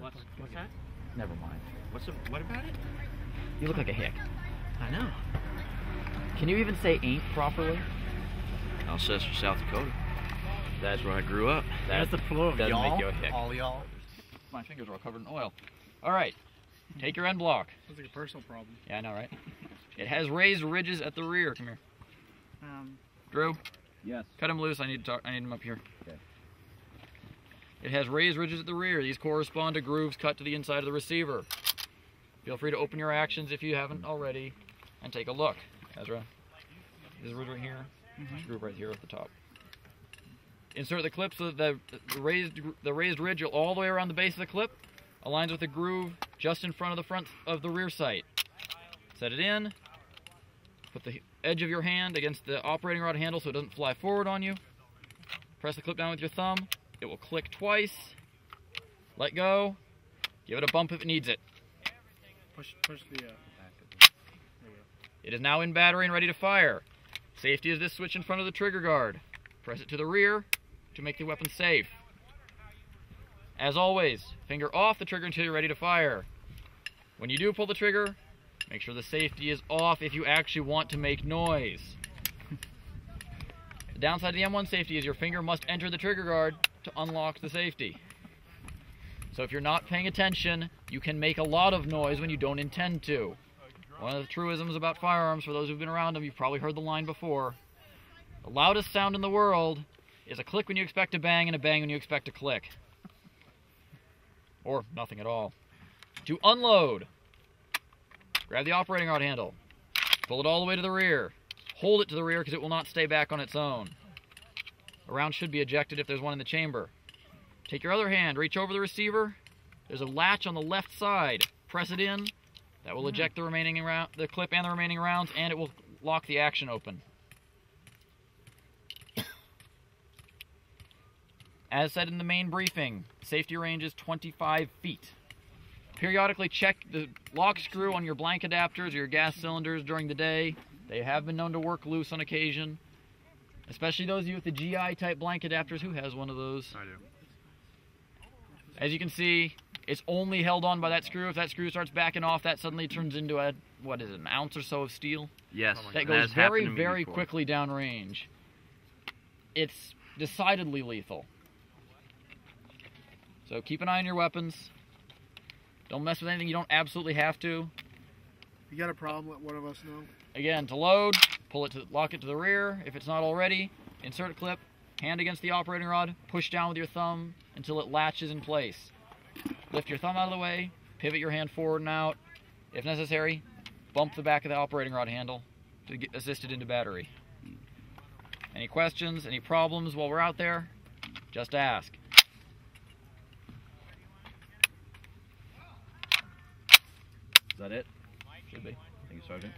What's that? Never mind. What about it? You look like a hick. I know. Can you even say ain't properly? Alcester, South Dakota. That's where I grew up. That's the plural. doesn't Y'all, make you a hick. all y'all. My fingers are all covered in oil. All right, take your end block. Sounds like a personal problem. Yeah, I know, right? It has raised ridges at the rear. Come here, Drew. Yes. Cut him loose. I need him up here. Okay. It has raised ridges at the rear. These correspond to grooves cut to the inside of the receiver. Feel free to open your actions if you haven't already, and take a look. Ezra, there's a ridge right here. There's a groove right here at the top. Insert the clip so that the raised ridge all the way around the base of the clip aligns with the groove just in front of the rear sight. Set it in. Put the edge of your hand against the operating rod handle so it doesn't fly forward on you. Press the clip down with your thumb. It will click twice. Let go. Give it a bump if it needs it. Push the back. It is now in battery and ready to fire. Safety is this switch in front of the trigger guard. Press it to the rear to make the weapon safe. As always, finger off the trigger until you're ready to fire. When you do pull the trigger, make sure the safety is off if you actually want to make noise. The downside of the M1 safety is your finger must enter the trigger guard to unlock the safety. So if you're not paying attention, you can make a lot of noise when you don't intend to. One of the truisms about firearms, for those who've been around them, you've probably heard the line before. The loudest sound in the world is a click when you expect a bang and a bang when you expect a click. Or nothing at all. To unload, grab the operating rod handle. Pull it all the way to the rear. Hold it to the rear because it will not stay back on its own. A round should be ejected if there's one in the chamber. Take your other hand, reach over the receiver. There's a latch on the left side. Press it in. That will eject the clip and the remaining rounds, and it will lock the action open. As said in the main briefing, safety range is 25 feet. Periodically check the lock screw on your blank adapters or your gas cylinders during the day. They have been known to work loose on occasion. Especially those of you with the GI type blank adapters. Who has one of those? I do. As you can see, it's only held on by that screw. If that screw starts backing off, that suddenly turns into a, what is it, an ounce or so of steel? Yes. That goes very, very quickly downrange. It's decidedly lethal. So keep an eye on your weapons. Don't mess with anything you don't absolutely have to. If you got a problem, let one of us know. Again, to load, lock it to the rear. If it's not already, insert a clip, hand against the operating rod, push down with your thumb until it latches in place. Lift your thumb out of the way, pivot your hand forward and out. If necessary, bump the back of the operating rod handle to get assisted into battery. Any questions, any problems while we're out there, just ask. Is that it? Should be. Thank you, Sergeant.